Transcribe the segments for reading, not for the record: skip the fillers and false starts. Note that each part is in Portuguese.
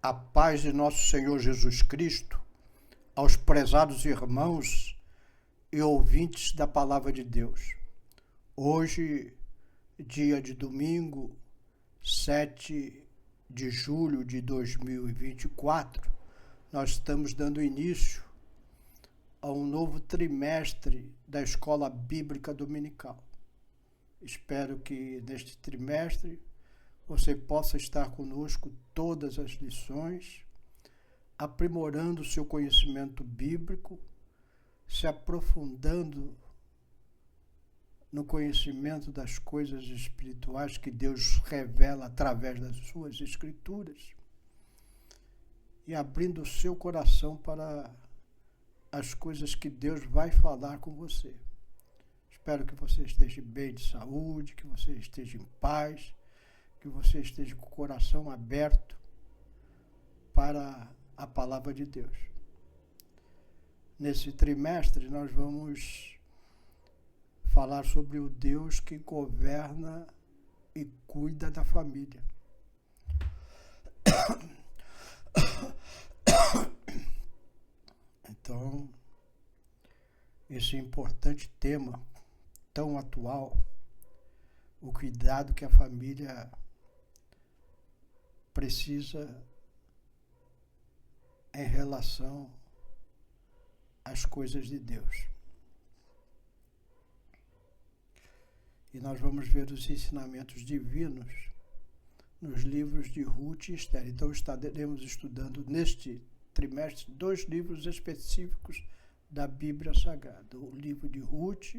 A paz de nosso Senhor Jesus Cristo, aos prezados irmãos e ouvintes da Palavra de Deus. Hoje, dia de domingo, 7 de julho de 2024, nós estamos dando início a um novo trimestre da Escola Bíblica Dominical. Espero que neste trimestre você possa estar conosco todas as lições, aprimorando o seu conhecimento bíblico, se aprofundando no conhecimento das coisas espirituais que Deus revela através das suas escrituras e abrindo o seu coração para as coisas que Deus vai falar com você. Espero que você esteja bem de saúde, que você esteja em paz, que você esteja com o coração aberto para a palavra de Deus. Nesse trimestre, nós vamos falar sobre o Deus que governa e cuida da família. Então, esse importante tema, tão atual, o cuidado que a família precisa em relação às coisas de Deus. E nós vamos ver os ensinamentos divinos nos livros de Ruth e Esther. Então estaremos estudando neste trimestre 2 livros específicos da Bíblia Sagrada, o livro de Ruth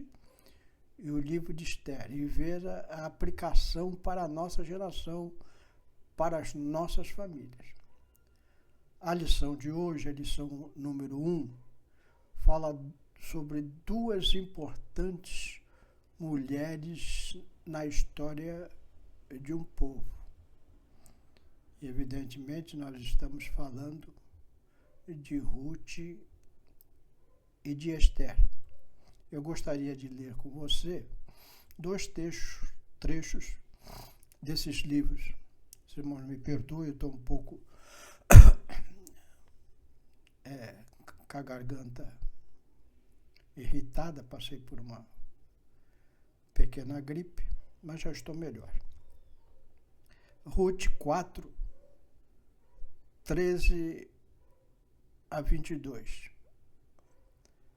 e o livro de Esther, e ver a aplicação para a nossa geração, para as nossas famílias. A lição de hoje, a lição número 1, fala sobre duas importantes mulheres na história de um povo. E, evidentemente, nós estamos falando de Ruth e de Esther. Eu gostaria de ler com você 2 trechos desses livros. Os irmãos me perdoem, eu estou um pouco com a garganta irritada, passei por uma pequena gripe, mas já estou melhor. Ruth 4, 13 a 22,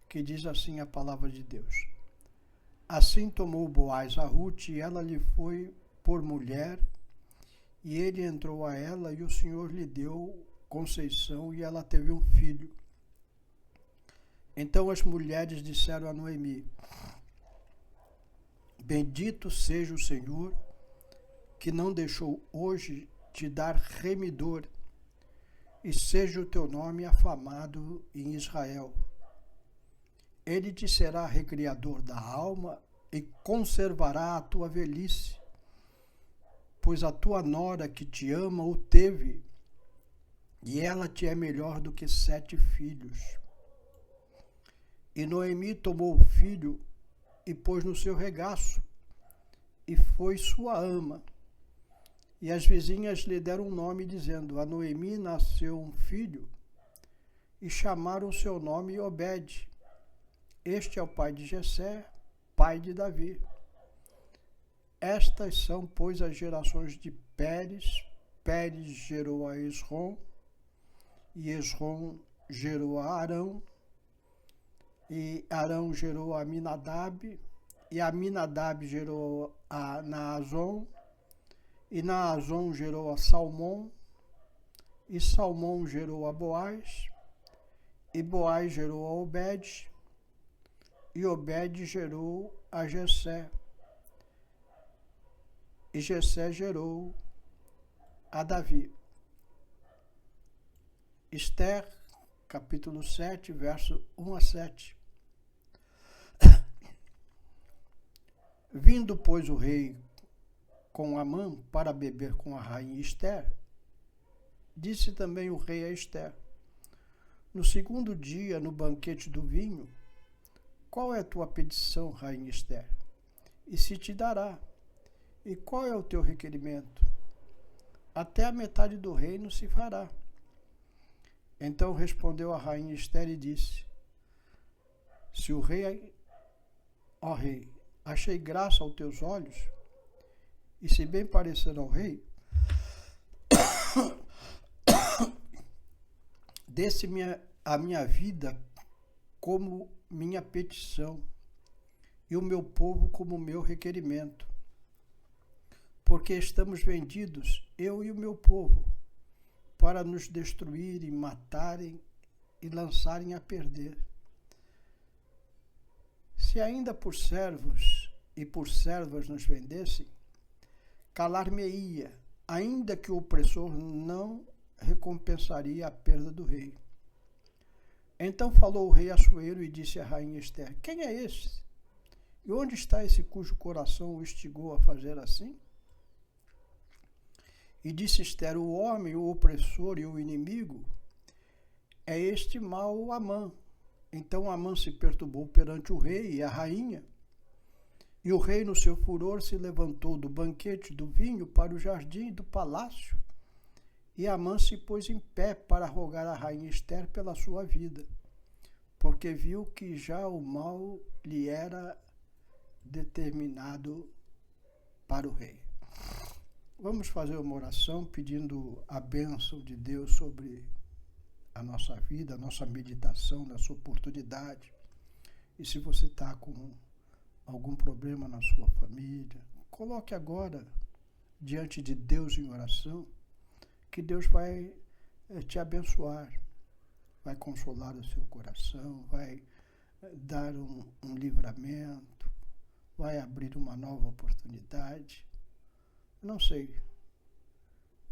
que diz assim a palavra de Deus. Assim tomou Boaz a Ruth, e ela lhe foi por mulher, e ele entrou a ela, e o Senhor lhe deu conceição, e ela teve um filho. Então as mulheres disseram a Noemi: Bendito seja o Senhor, que não deixou hoje te dar remidor, e seja o teu nome afamado em Israel. Ele te será recriador da alma e conservará a tua velhice, pois a tua nora que te ama o teve, e ela te é melhor do que 7 filhos. E Noemi tomou o filho e pôs no seu regaço, e foi sua ama. E as vizinhas lhe deram um nome, dizendo: A Noemi nasceu um filho, e chamaram o seu nome Obed. Este é o pai de Jessé, pai de Davi. Estas são, pois, as gerações de Pérez. Pérez gerou a Esrom, e Esrom gerou a Arão, e Arão gerou a Aminadab, e Aminadab gerou a Naazon, e Naazon gerou a Salmão, e Salmão gerou a Boaz, e Boaz gerou a Obed, e Obed gerou a Jessé, e Jessé gerou a Davi. Esther, capítulo 7, verso 1 a 7. Vindo, pois, o rei com Amã para beber com a rainha Esther, disse também o rei a Esther: No segundo dia, no banquete do vinho, qual é a tua petição, rainha Esther? E se te dará. E qual é o teu requerimento? Até a metade do reino se fará. Então respondeu a rainha Esther e disse: Se o rei, ó rei, achei graça aos teus olhos, e se bem parecer ao rei, desse-me a minha vida como minha petição, e o meu povo como meu requerimento, porque estamos vendidos, eu e o meu povo, para nos destruírem, matarem e lançarem a perder. Se ainda por servos e por servas nos vendessem, calar-me-ia, ainda que o opressor não recompensaria a perda do rei. Então falou o rei Assuero e disse à rainha Esther: Quem é esse? E onde está esse cujo coração o instigou a fazer assim? E disse Esther: O homem, o opressor e o inimigo é este mau Amã. Então Amã se perturbou perante o rei e a rainha. E o rei, no seu furor, se levantou do banquete do vinho para o jardim do palácio. E Amã se pôs em pé para rogar à rainha Esther pela sua vida, porque viu que já o mal lhe era determinado para o rei. Vamos fazer uma oração pedindo a bênção de Deus sobre a nossa vida, a nossa meditação nessa oportunidade. E se você está com algum problema na sua família, coloque agora diante de Deus em oração, que Deus vai te abençoar, vai consolar o seu coração, vai dar um livramento, vai abrir uma nova oportunidade. Não sei.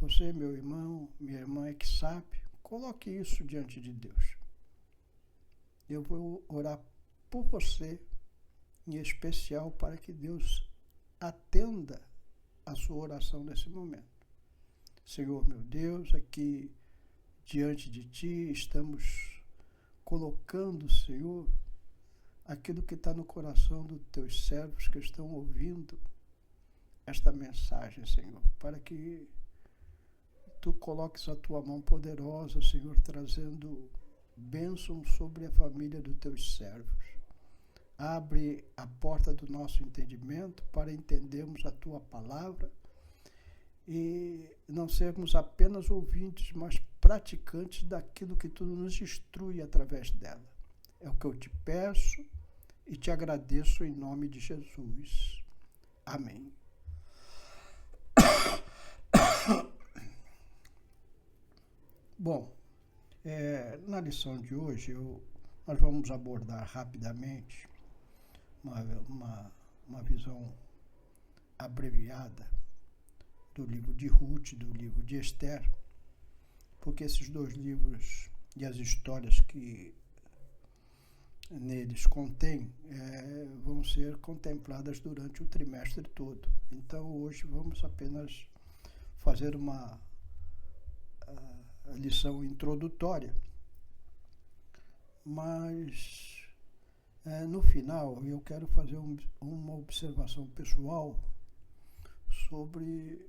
Você, meu irmão, minha irmã, é que sabe. Coloque isso diante de Deus. Eu vou orar por você, em especial, para que Deus atenda a sua oração nesse momento. Senhor, meu Deus, aqui diante de Ti estamos colocando, Senhor, aquilo que está no coração dos Teus servos que estão ouvindo esta mensagem, Senhor, para que Tu coloques a Tua mão poderosa, Senhor, trazendo bênção sobre a família dos Teus servos. Abre a porta do nosso entendimento para entendermos a Tua palavra e não sermos apenas ouvintes, mas praticantes daquilo que Tu nos instrui através dela. É o que eu te peço e te agradeço em nome de Jesus. Amém. Bom, na lição de hoje nós vamos abordar rapidamente uma visão abreviada do livro de Ruth, do livro de Esther, porque esses dois livros e as histórias que neles contém vão ser contempladas durante o trimestre todo. Então hoje vamos apenas fazer uma lição introdutória, mas no final eu quero fazer uma observação pessoal sobre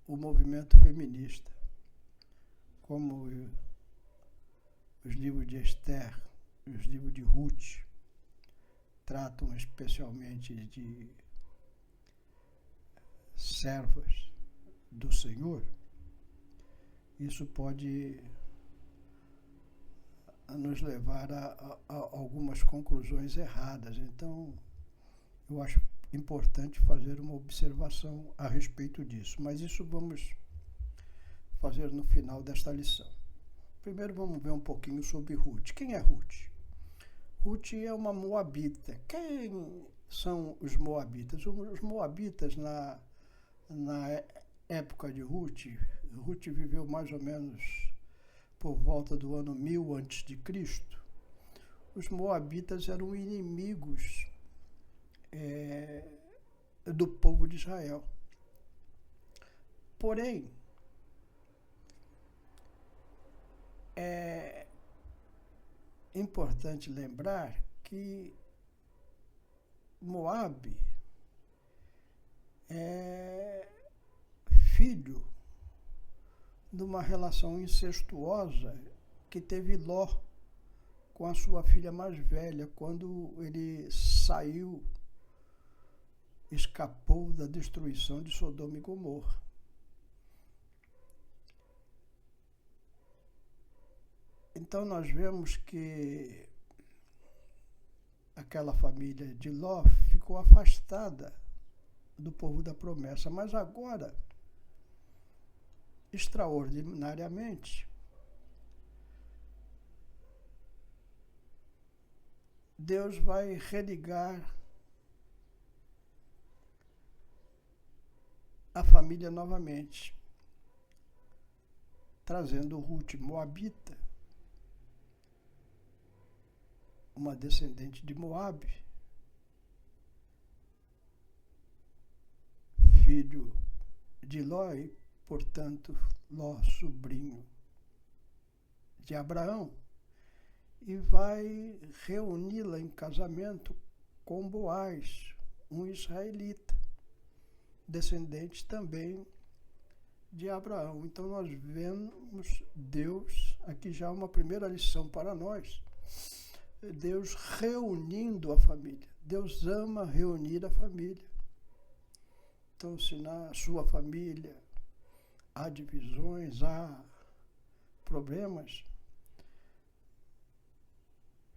o movimento feminista. Como os livros de Esther, os livros de Ruth tratam especialmente de servas do Senhor, isso pode nos levar a algumas conclusões erradas. Então, eu acho importante fazer uma observação a respeito disso. Mas isso vamos fazer no final desta lição. Primeiro vamos ver um pouquinho sobre Ruth. Quem é Ruth? Ruth é uma moabita. Quem são os moabitas? Os moabitas, na época de Ruth viveu mais ou menos por volta do ano 1000 a.C. Os moabitas eram inimigos do povo de Israel. Porém, é importante lembrar que Moabe é filho de uma relação incestuosa que teve Ló com a sua filha mais velha, quando ele escapou da destruição de Sodoma e Gomorra. Então nós vemos que aquela família de Ló ficou afastada do povo da promessa, mas agora, extraordinariamente, Deus vai religar a família novamente, trazendo Ruth moabita, uma descendente de Moabe, filho de Ló, e, portanto, Ló, sobrinho de Abraão, e vai reuni-la em casamento com Boaz, um israelita, descendente também de Abraão. Então nós vemos Deus, aqui já uma primeira lição para nós, Deus reunindo a família. Deus ama reunir a família. Então, se na sua família há divisões, há problemas,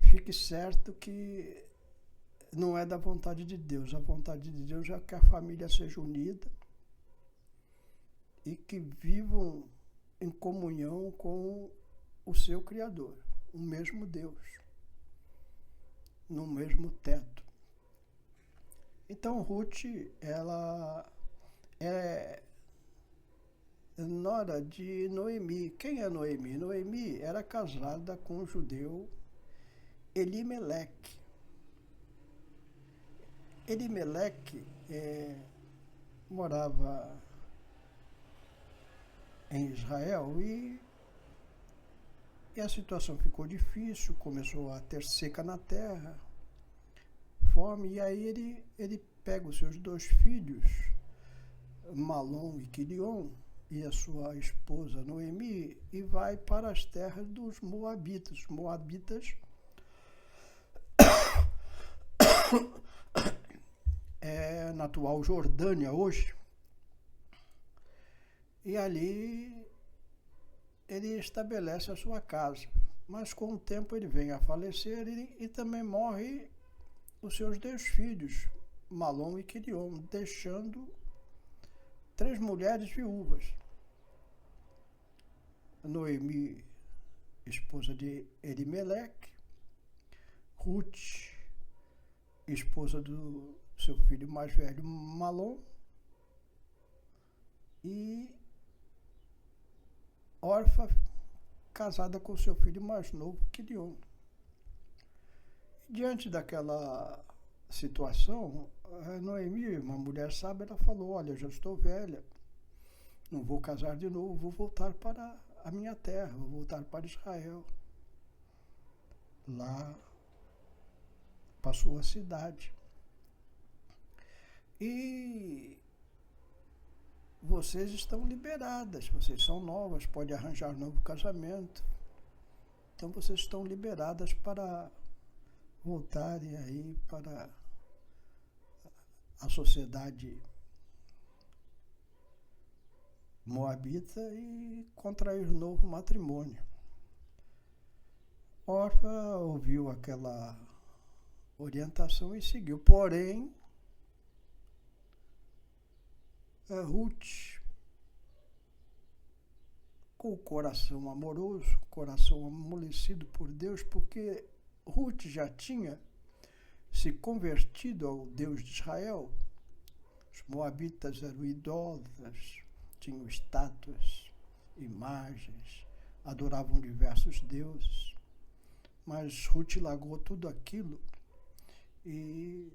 fique certo que não é da vontade de Deus. A vontade de Deus é que a família seja unida e que vivam em comunhão com o seu Criador, o mesmo Deus, no mesmo teto. Então, Ruth, ela é nora de Noemi. Quem é Noemi? Noemi era casada com o judeu Elimeleque. Elimeleque morava em Israel e a situação ficou difícil, começou a ter seca na terra, fome, e aí ele pega os seus 2 filhos, Malom e Quilion, e a sua esposa Noemi, e vai para as terras dos Moabitas. Moabitas é na atual Jordânia hoje, e ali ele estabelece a sua casa. Mas com o tempo ele vem a falecer e também morre os seus 2 filhos, Malom e Quilion, deixando 3 mulheres viúvas. Noemi, esposa de Elimeleque, Ruth, esposa do seu filho mais velho, Malom, e Orfa, casada com seu filho mais novo, Quilion. Diante daquela situação, Noemi, uma mulher sábia, ela falou: olha, eu já estou velha, não vou casar de novo, vou voltar para a minha terra, vou voltar para Israel. Lá para a sua cidade. E vocês estão liberadas, vocês são novas, pode arranjar novo casamento. Então vocês estão liberadas para voltarem aí para a sociedade moabita e contrair novo matrimônio. Orfa ouviu aquela orientação e seguiu. Porém, Ruth, com o coração amoroso, coração amolecido por Deus, porque Ruth já tinha se convertido ao Deus de Israel. Os moabitas eram idólatras, tinham estátuas, imagens, adoravam diversos deuses. Mas Ruth largou tudo aquilo e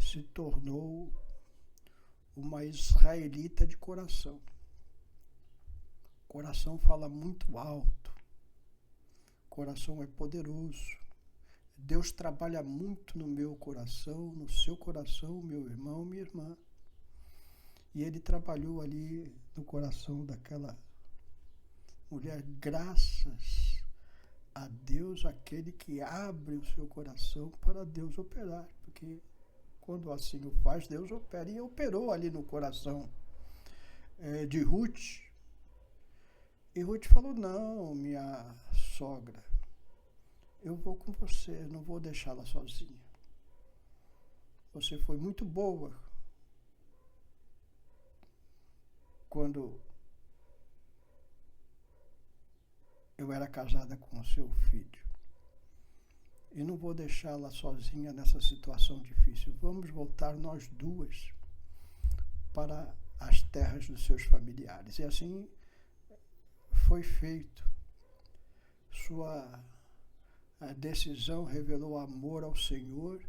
se tornou uma israelita de coração. O coração fala muito alto. O coração é poderoso. Deus trabalha muito no meu coração, no seu coração, meu irmão, minha irmã. E ele trabalhou ali no coração daquela mulher, graças a Deus, aquele que abre o seu coração para Deus operar, porque quando assim o faz, Deus opera, e operou ali no coração de Ruth. E Ruth falou: não, minha sogra, eu vou com você, não vou deixá-la sozinha. Você foi muito boa quando eu era casada com o seu filho. E não vou deixá-la sozinha nessa situação difícil. Vamos voltar nós duas para as terras dos seus familiares. E assim foi feito. Sua decisão revelou amor ao Senhor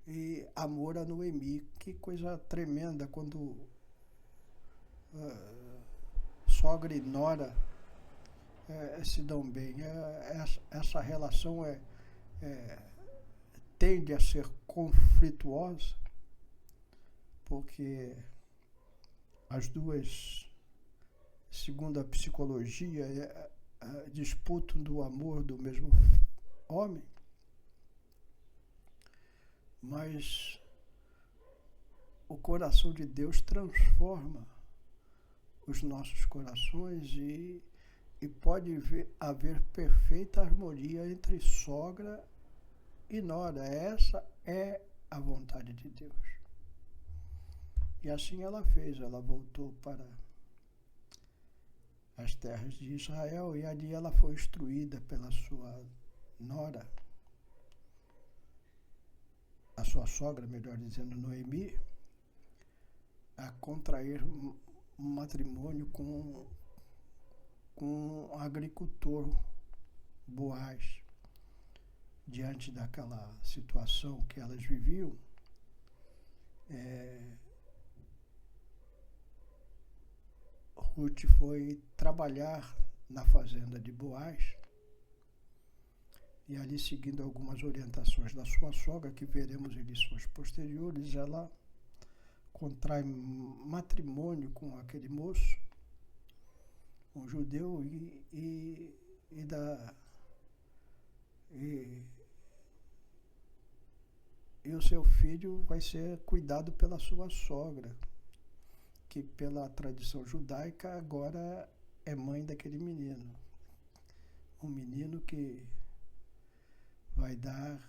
e amor a Noemi. Que coisa tremenda quando sogra e nora se dão bem. Essa relação tende a ser conflituosa, porque as duas, segundo a psicologia, disputam do amor do mesmo homem, mas o coração de Deus transforma os nossos corações e pode haver perfeita harmonia entre sogra e nora. Essa é a vontade de Deus. E assim ela fez, ela voltou para as terras de Israel e ali ela foi instruída pela sua nora, a sua sogra, melhor dizendo, Noemi, a contrair um matrimônio com um agricultor, Boaz. Diante daquela situação que elas viviam, Ruth foi trabalhar na fazenda de Boaz e ali, seguindo algumas orientações da sua sogra, que veremos em lições posteriores, ela contrai matrimônio com aquele moço, um judeu, e o seu filho vai ser cuidado pela sua sogra, que pela tradição judaica agora é mãe daquele menino. Um menino que vai dar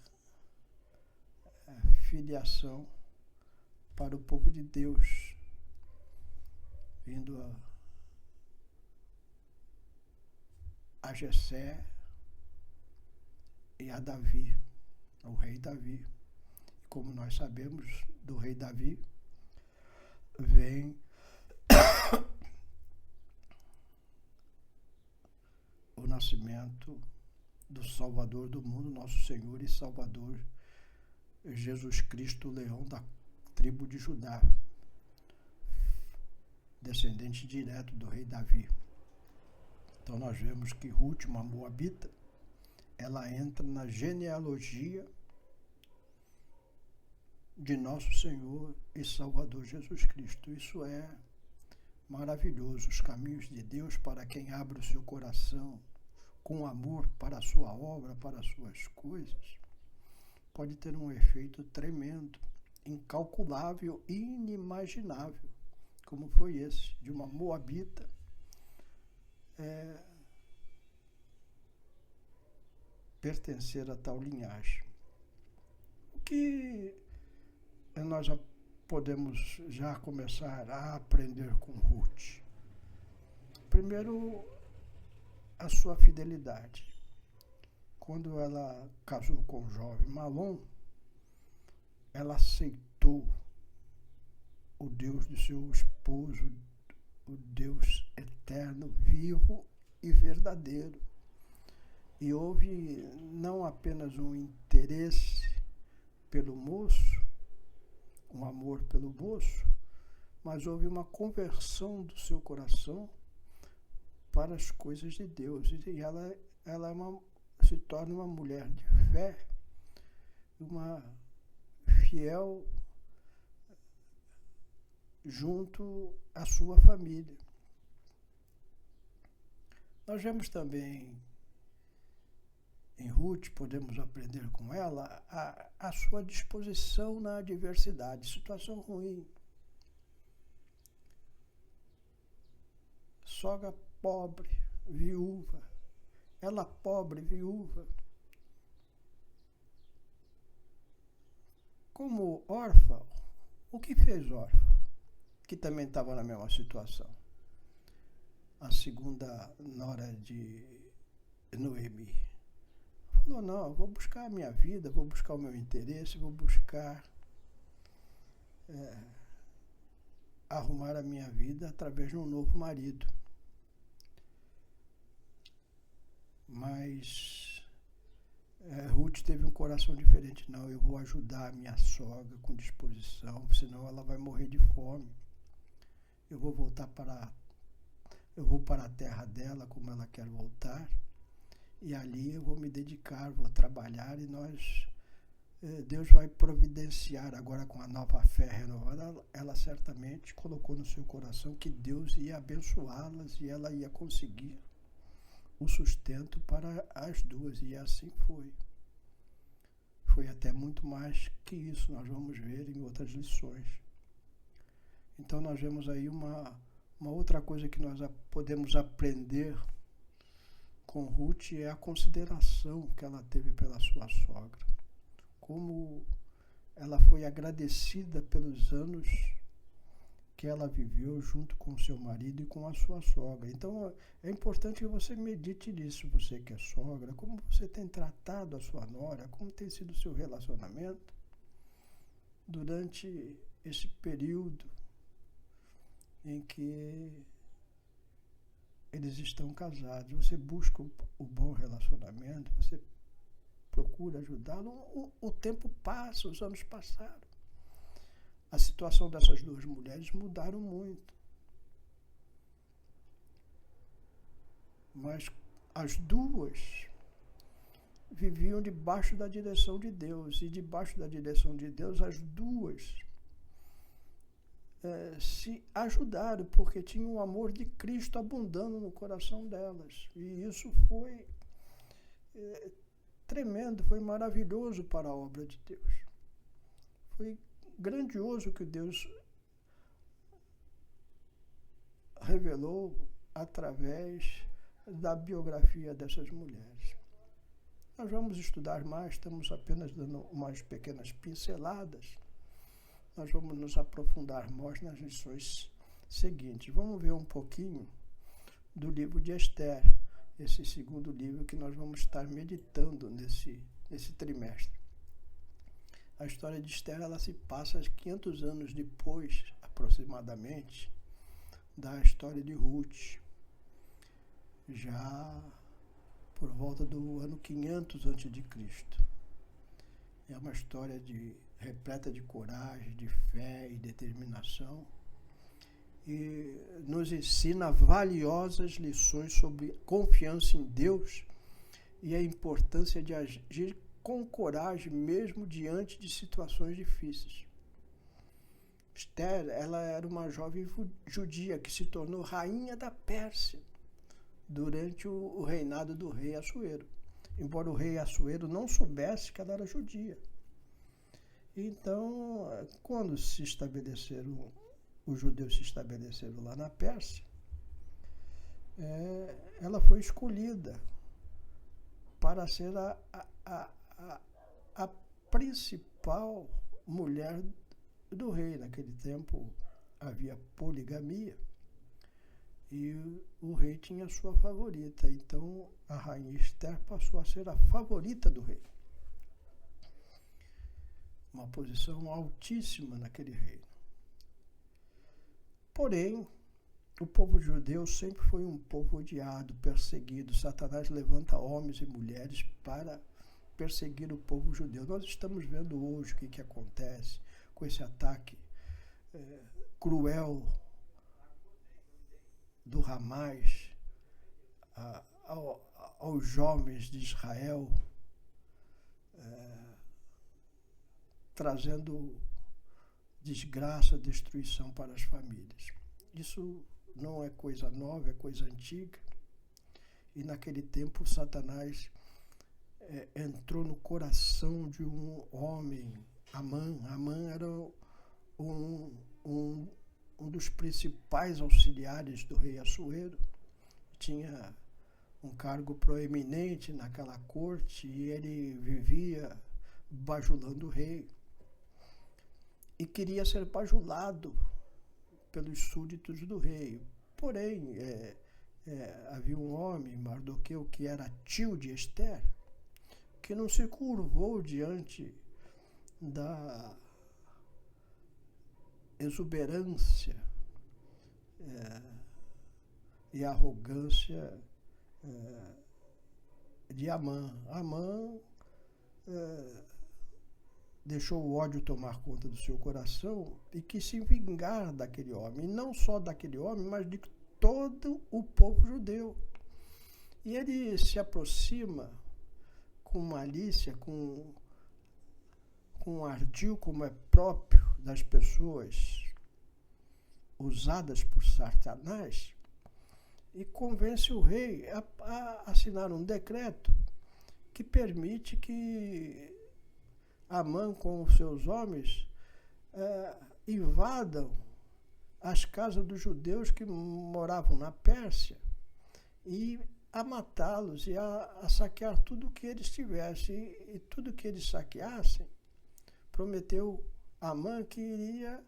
filiação para o povo de Deus, vindo a Jessé e a Davi, o rei Davi. Como nós sabemos, do rei Davi vem o nascimento do Salvador do mundo, nosso Senhor e Salvador Jesus Cristo, leão da tribo de Judá, descendente direto do rei Davi. Então nós vemos que Ruth, uma moabita, ela entra na genealogia de nosso Senhor e Salvador Jesus Cristo. Isso é maravilhoso. Os caminhos de Deus, para quem abre o seu coração com amor para a sua obra, para as suas coisas, pode ter um efeito tremendo, incalculável e inimaginável, como foi esse de uma moabita pertencer a tal linhagem. O que nós podemos já começar a aprender com Ruth? Primeiro, a sua fidelidade. Quando ela casou com o jovem Malom, ela aceitou o Deus do seu esposo, o Deus eterno, vivo e verdadeiro. E houve não apenas um interesse pelo moço, um amor pelo moço, mas houve uma conversão do seu coração para as coisas de Deus. E ela se torna uma mulher de fé, uma fiel junto à sua família. Nós vemos também em Ruth, podemos aprender com ela, a sua disposição na adversidade, situação ruim. Sogra pobre, viúva, ela pobre, viúva. Como órfã, o que fez órfã? Que também estava na mesma situação. A segunda nora de Noemi falou, não, eu vou buscar a minha vida, vou buscar o meu interesse, vou buscar arrumar a minha vida através de um novo marido. Mas Ruth teve um coração diferente. Não, eu vou ajudar a minha sogra com disposição, senão ela vai morrer de fome. Eu vou para a terra dela como ela quer voltar, e ali eu vou me dedicar, vou trabalhar, e Deus vai providenciar. Agora, com a nova fé renovada, ela certamente colocou no seu coração que Deus ia abençoá-las e ela ia conseguir o sustento para as duas, e assim foi. Foi até muito mais que isso, nós vamos ver em outras lições. Então nós vemos aí uma outra coisa que nós podemos aprender com Ruth, é a consideração que ela teve pela sua sogra. Como ela foi agradecida pelos anos que ela viveu junto com seu marido e com a sua sogra. Então é importante que você medite nisso, você que é sogra, como você tem tratado a sua nora, como tem sido o seu relacionamento durante esse período em que eles estão casados. Você busca o bom relacionamento, você procura ajudá-lo. O tempo passa, os anos passaram. A situação dessas duas mulheres mudaram muito. Mas as duas viviam debaixo da direção de Deus. E debaixo da direção de Deus, as duas se ajudaram, porque tinham o amor de Cristo abundando no coração delas. E isso foi tremendo, foi maravilhoso para a obra de Deus. Foi grandioso que Deus revelou através da biografia dessas mulheres. Nós vamos estudar mais, estamos apenas dando umas pequenas pinceladas. Nós vamos nos aprofundar mais nas lições seguintes. Vamos ver um pouquinho do livro de Esther, esse segundo livro que nós vamos estar meditando nesse trimestre. A história de Esther, ela se passa 500 anos depois, aproximadamente, da história de Ruth. Já por volta do ano 500 a.C. É uma história repleta de coragem, de fé e determinação, e nos ensina valiosas lições sobre confiança em Deus e a importância de agir com coragem mesmo diante de situações difíceis. Esther, ela era uma jovem judia que se tornou rainha da Pérsia durante o reinado do rei Assuero, embora o rei Assuero não soubesse que ela era judia. Então, quando os judeus se estabeleceram lá na Pérsia, ela foi escolhida para ser a principal mulher do rei. Naquele tempo havia poligamia e o rei tinha sua favorita. Então a rainha Esther passou a ser a favorita do rei. Uma posição altíssima naquele reino. Porém, o povo judeu sempre foi um povo odiado, perseguido. Satanás levanta homens e mulheres para perseguir o povo judeu. Nós estamos vendo hoje o que acontece com esse ataque cruel do Hamas aos jovens de Israel, trazendo desgraça, destruição para as famílias. Isso não é coisa nova, é coisa antiga. E naquele tempo Satanás entrou no coração de um homem, Amã. Amã era um dos principais auxiliares do rei Assuero. Tinha um cargo proeminente naquela corte e ele vivia bajulando o rei. E queria ser bajulado pelos súditos do rei. Porém, havia um homem, Mardoqueu, que era tio de Ester, que não se curvou diante da exuberância e arrogância de Amã. Amã deixou o ódio tomar conta do seu coração e quis se vingar daquele homem. E não só daquele homem, mas de todo o povo judeu. E ele se aproxima com malícia, com ardil, como é próprio das pessoas usadas por Satanás, e convence o rei a assinar um decreto que permite que Amã com os seus homens invadam as casas dos judeus que moravam na Pérsia e a matá-los e a saquear tudo que eles tivessem. E tudo que eles saqueassem, prometeu Amã que iria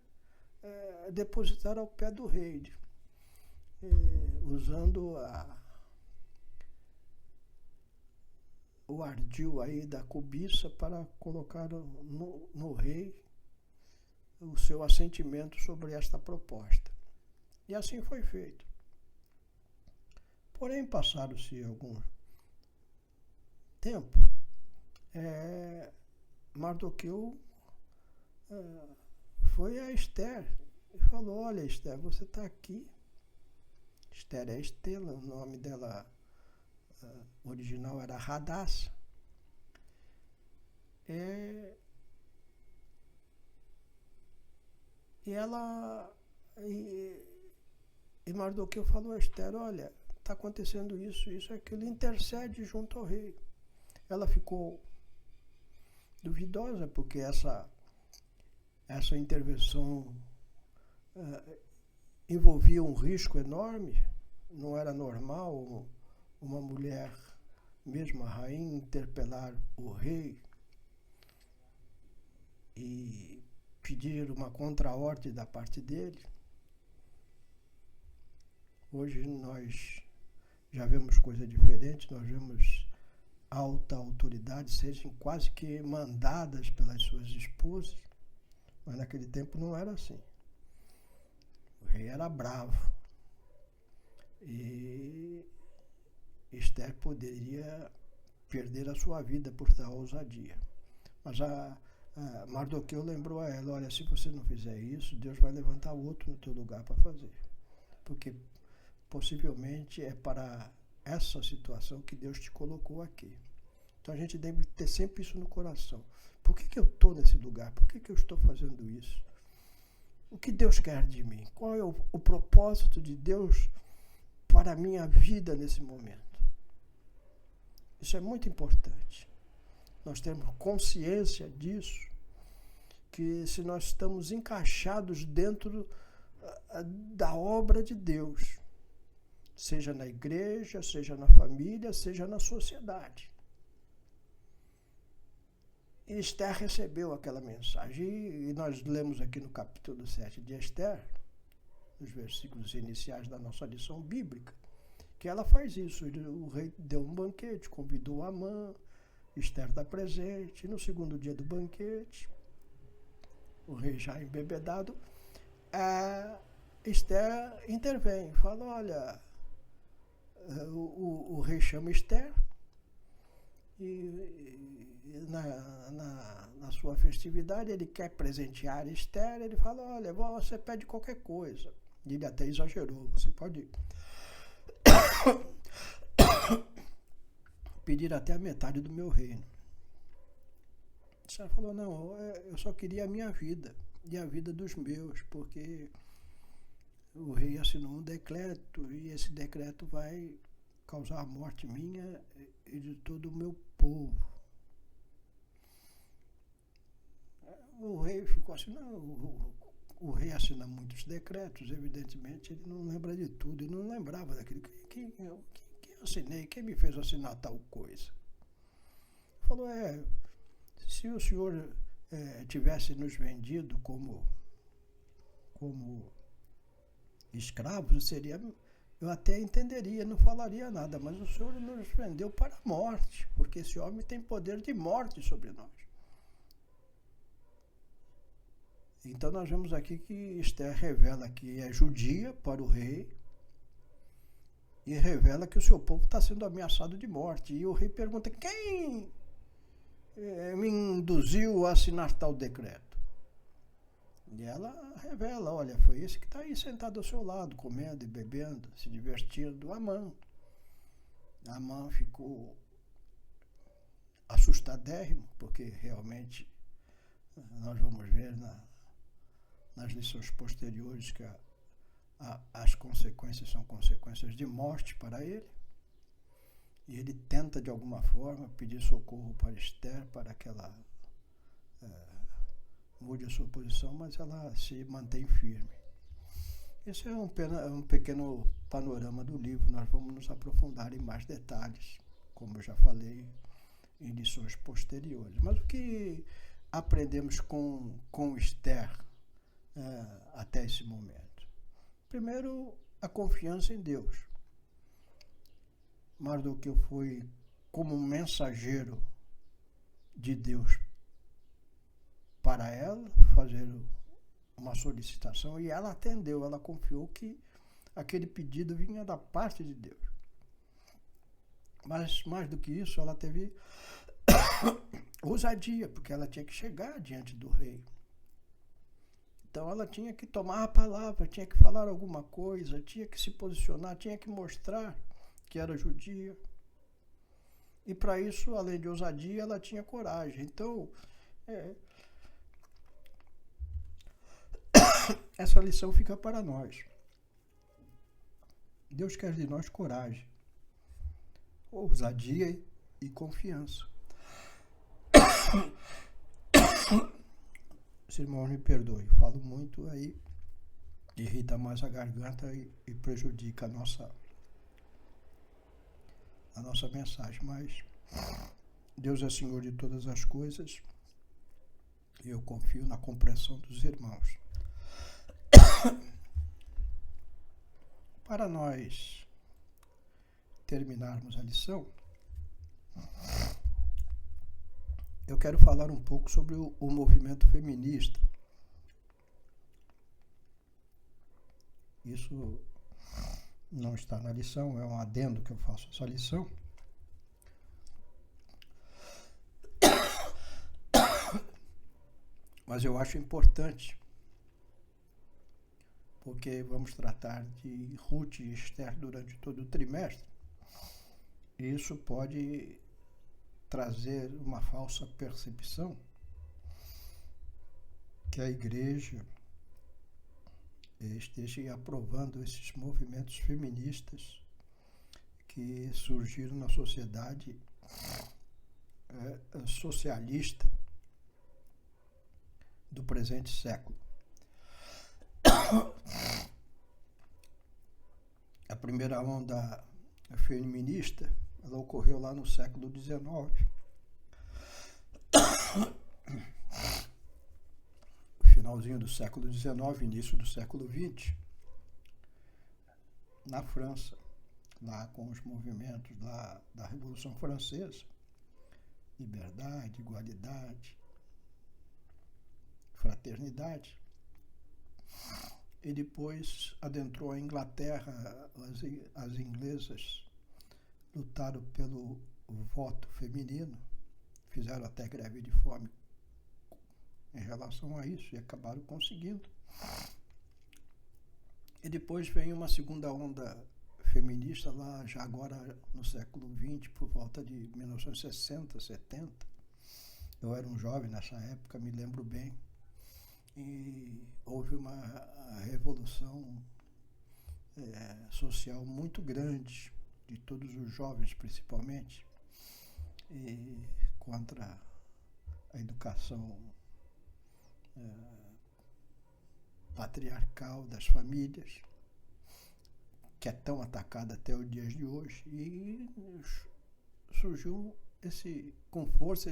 depositar ao pé do rei, usando o ardil aí da cobiça para colocar no rei o seu assentimento sobre esta proposta. E assim foi feito. Porém, passaram-se algum tempo, Mardoqueu foi a Ester e falou: olha, Ester, você está aqui. Ester é Estela, o nome dela original era Hadassah. E Mardoqueu falou a Ester: olha, está acontecendo isso, aquilo, intercede junto ao rei. Ela ficou duvidosa, porque essa intervenção envolvia um risco enorme. Não era normal uma mulher, mesmo a rainha, interpelar o rei e pedir uma contraordem da parte dele. Hoje nós já vemos coisa diferente, nós vemos alta autoridade sejam quase que mandadas pelas suas esposas, mas naquele tempo não era assim. O rei era bravo e Ester poderia perder a sua vida por tal ousadia. Mas Mardoqueu lembrou a ela: olha, se você não fizer isso, Deus vai levantar outro no teu lugar para fazer. Porque possivelmente é para essa situação que Deus te colocou aqui. Então a gente deve ter sempre isso no coração. Por que eu estou nesse lugar? Por que eu estou fazendo isso? O que Deus quer de mim? Qual é o propósito de Deus para a minha vida nesse momento? Isso é muito importante. Nós temos consciência disso, que se nós estamos encaixados dentro da obra de Deus, seja na igreja, seja na família, seja na sociedade. E Ester recebeu aquela mensagem, e nós lemos aqui no capítulo 7 de Ester, nos versículos iniciais da nossa lição bíblica, que ela faz isso. O rei deu um banquete, convidou Amã, Ester está presente, e no segundo dia do banquete, o rei já embebedado, Ester intervém, fala: olha, o rei chama Ester, e na sua festividade ele quer presentear Ester, ele fala: olha, você pede qualquer coisa. E ele até exagerou: você pode pedir até a metade do meu reino. Ester falou: não, eu só queria a minha vida. e a vida dos meus, porque o rei assinou um decreto e esse decreto vai causar a morte minha e de todo o meu povo. O rei ficou assim, não, o rei assina muitos decretos, evidentemente ele não lembra de tudo, ele não lembrava daquilo. Quem assinei, quem me fez assinar tal coisa? Falou, se o senhor tivesse nos vendido como escravos, eu até entenderia, não falaria nada, mas o senhor nos vendeu para a morte, porque esse homem tem poder de morte sobre nós. Então nós vemos aqui que Esther revela que é judia para o rei e revela que o seu povo está sendo ameaçado de morte. E o rei pergunta, quem me induziu a assinar tal decreto? E ela revela, olha, foi esse que está aí sentado ao seu lado, comendo e bebendo, se divertindo, Amã. Amã ficou assustadérrimo, porque realmente nós vamos ver nas lições posteriores que as consequências são consequências de morte para ele. E ele tenta de alguma forma pedir socorro para Esther, para que ela mude a sua posição, mas ela se mantém firme. Esse é um pequeno panorama do livro. Nós vamos nos aprofundar em mais detalhes, como eu já falei em lições posteriores. Mas o que aprendemos com Esther até esse momento? Primeiro, a confiança em Deus. Mais do que eu fui como um mensageiro de Deus para ela, fazer uma solicitação, e ela atendeu, ela confiou que aquele pedido vinha da parte de Deus. Mas mais do que isso, ela teve ousadia, porque ela tinha que chegar diante do rei. Então ela tinha que tomar a palavra, tinha que falar alguma coisa, tinha que se posicionar, tinha que mostrar que era judia. E para isso, além de ousadia, ela tinha coragem. Então, essa lição fica para nós. Deus quer de nós coragem, ousadia e confiança. Os irmãos me perdoem, falo muito aí, irrita mais a garganta e prejudica a nossa mensagem, mas Deus é Senhor de todas as coisas e eu confio na compreensão dos irmãos. Para nós terminarmos a lição, eu quero falar um pouco sobre o movimento feminista. Isso não está na lição, é um adendo que eu faço essa lição. Mas eu acho importante, porque vamos tratar de Ruth e Esther durante todo o trimestre, e isso pode trazer uma falsa percepção que a igreja esteja aprovando esses movimentos feministas que surgiram na sociedade socialista do presente século. A primeira onda feminista, ela ocorreu lá no século XIX. Finalzinho do século XIX, início do século XX, na França, lá com os movimentos da Revolução Francesa, liberdade, igualdade, fraternidade. E depois adentrou a Inglaterra, as inglesas lutaram pelo voto feminino, fizeram até greve de fome em relação a isso e acabaram conseguindo. E depois vem uma segunda onda feminista lá, já agora no século XX, por volta de 1960, 70. Eu era um jovem nessa época, me lembro bem. e houve uma revolução social muito grande, de todos os jovens principalmente, contra a educação patriarcal das famílias, que é tão atacada até os dias de hoje, e surgiu com força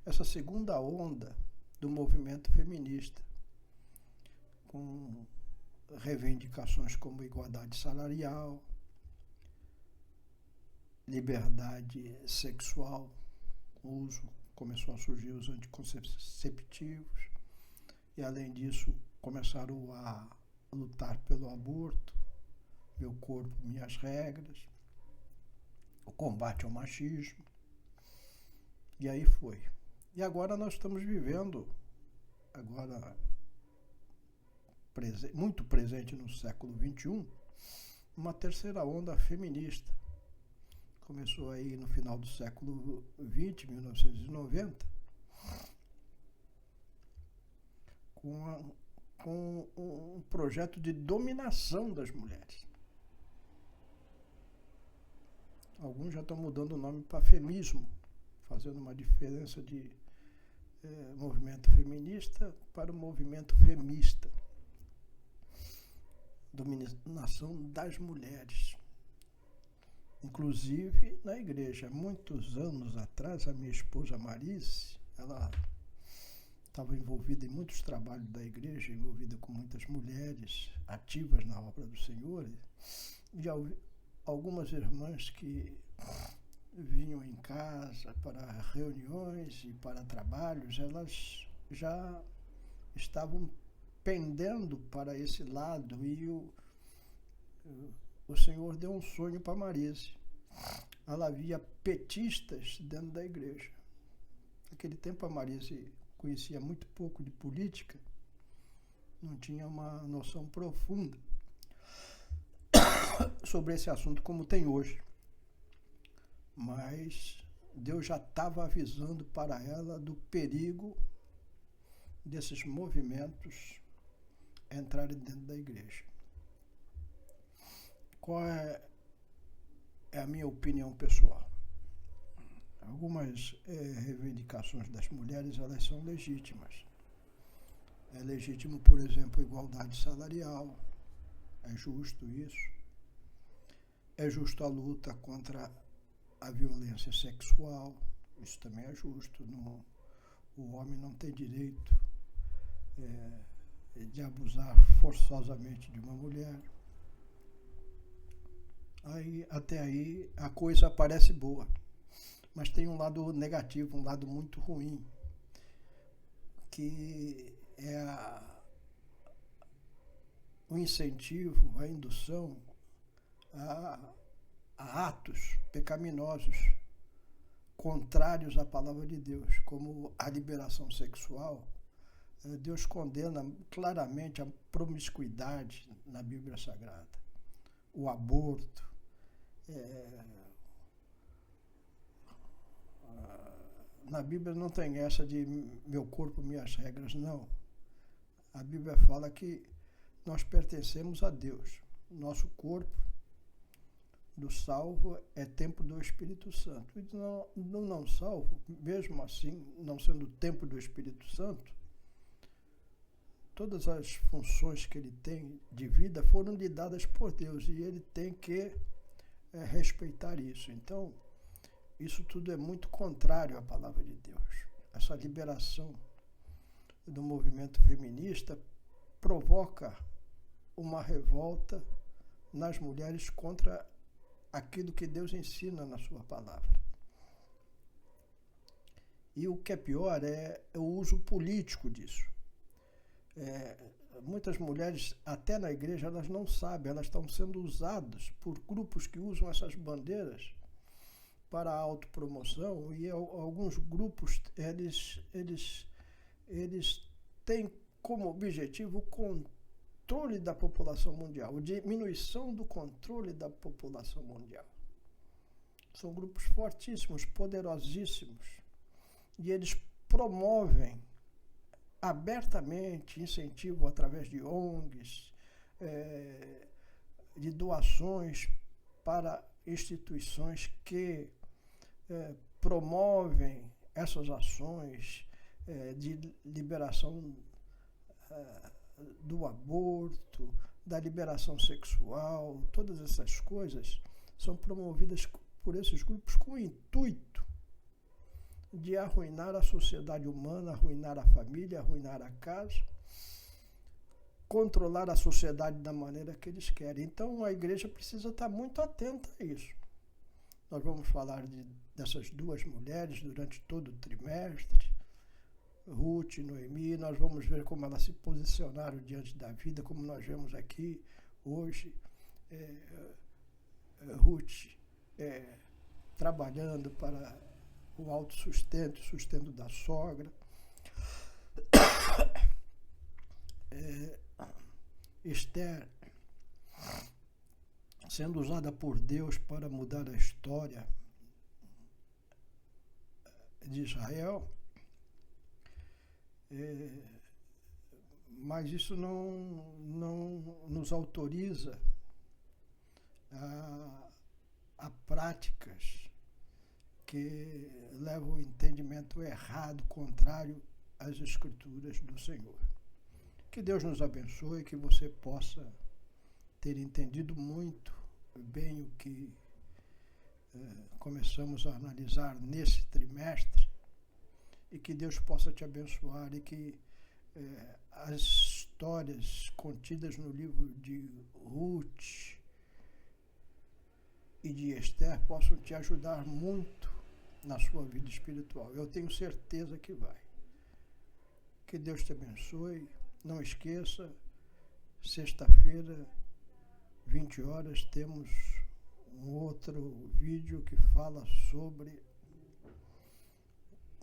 essa segunda onda do movimento feminista, com reivindicações como igualdade salarial, liberdade sexual, começou a surgir os anticonceptivos, e além disso começaram a lutar pelo aborto, meu corpo, minhas regras, o combate ao machismo, e aí foi. E agora nós estamos vivendo, muito presente no século XXI, uma terceira onda feminista. Começou aí no final do século XX, 1990, com um projeto de dominação das mulheres. Alguns já estão mudando o nome para feminismo, fazendo uma diferença de movimento feminista para o movimento femista. Dominação das mulheres. Inclusive na igreja. Muitos anos atrás, a minha esposa Marice, ela estava envolvida em muitos trabalhos da igreja, envolvida com muitas mulheres ativas na obra do Senhor, e algumas irmãs que vinham em casa para reuniões e para trabalhos, elas já estavam pendendo para esse lado, e o Senhor deu um sonho para Marise. Ela via petistas dentro da igreja. Naquele tempo a Marise conhecia muito pouco de política, não tinha uma noção profunda sobre esse assunto como tem hoje. Mas Deus já estava avisando para ela do perigo desses movimentos entrarem dentro da igreja. Qual é a minha opinião pessoal? Algumas reivindicações das mulheres, elas são legítimas. É legítimo, por exemplo, igualdade salarial. É justo isso. É justo a luta contra a violência sexual. Isso também é justo. O homem não tem direito de abusar forçosamente de uma mulher. Até aí a coisa parece boa, mas tem um lado negativo, um lado muito ruim, que é o incentivo, a indução a atos pecaminosos contrários à palavra de Deus, como a liberação sexual. Deus condena claramente a promiscuidade na Bíblia Sagrada, o aborto, na Bíblia não tem essa de meu corpo, minhas regras, não. A Bíblia fala que nós pertencemos a Deus. Nosso corpo do salvo é templo do Espírito Santo. E não salvo, mesmo assim, não sendo templo do Espírito Santo, todas as funções que ele tem de vida foram lhe dadas por Deus, e ele tem que respeitar isso. Então, isso tudo é muito contrário à palavra de Deus. Essa liberação do movimento feminista provoca uma revolta nas mulheres contra aquilo que Deus ensina na sua palavra. E o que é pior é o uso político disso. Muitas mulheres, até na igreja, elas não sabem, elas estão sendo usadas por grupos que usam essas bandeiras para a autopromoção, e alguns grupos, eles têm como objetivo o controle da população mundial, a diminuição do controle da população mundial. São grupos fortíssimos, poderosíssimos, e eles promovem abertamente incentivam através de ONGs, de doações para instituições que promovem essas ações de liberação do aborto, da liberação sexual. Todas essas coisas são promovidas por esses grupos com o intuito de arruinar a sociedade humana, arruinar a família, arruinar a casa, controlar a sociedade da maneira que eles querem. Então a igreja precisa estar muito atenta a isso. Nós vamos falar dessas duas mulheres durante todo o trimestre, Ruth e Noemi. Nós vamos ver como elas se posicionaram diante da vida, como nós vemos aqui hoje. Ruth trabalhando para o autossustento, sustento da sogra. Esther sendo usada por Deus para mudar a história de Israel, mas isso não nos autoriza a práticas que levam ao entendimento errado, contrário às Escrituras do Senhor. Que Deus nos abençoe, que você possa ter entendido muito bem o que começamos a analisar nesse trimestre, e que Deus possa te abençoar, e que as histórias contidas no livro de Ruth e de Esther possam te ajudar muito na sua vida espiritual. Eu tenho certeza que vai. Que Deus te abençoe. Não esqueça, sexta-feira, 20 horas, temos um outro vídeo que fala sobre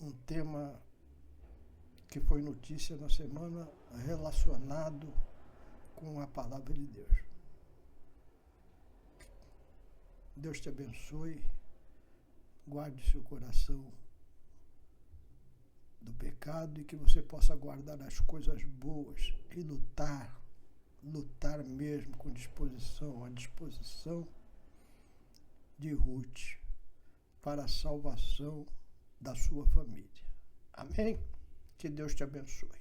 um tema que foi notícia na semana relacionado com a palavra de Deus. Deus te abençoe, guarde seu coração do pecado, e que você possa guardar as coisas boas e lutar mesmo com disposição, a disposição de Ruth para a salvação da sua família. Amém? Que Deus te abençoe.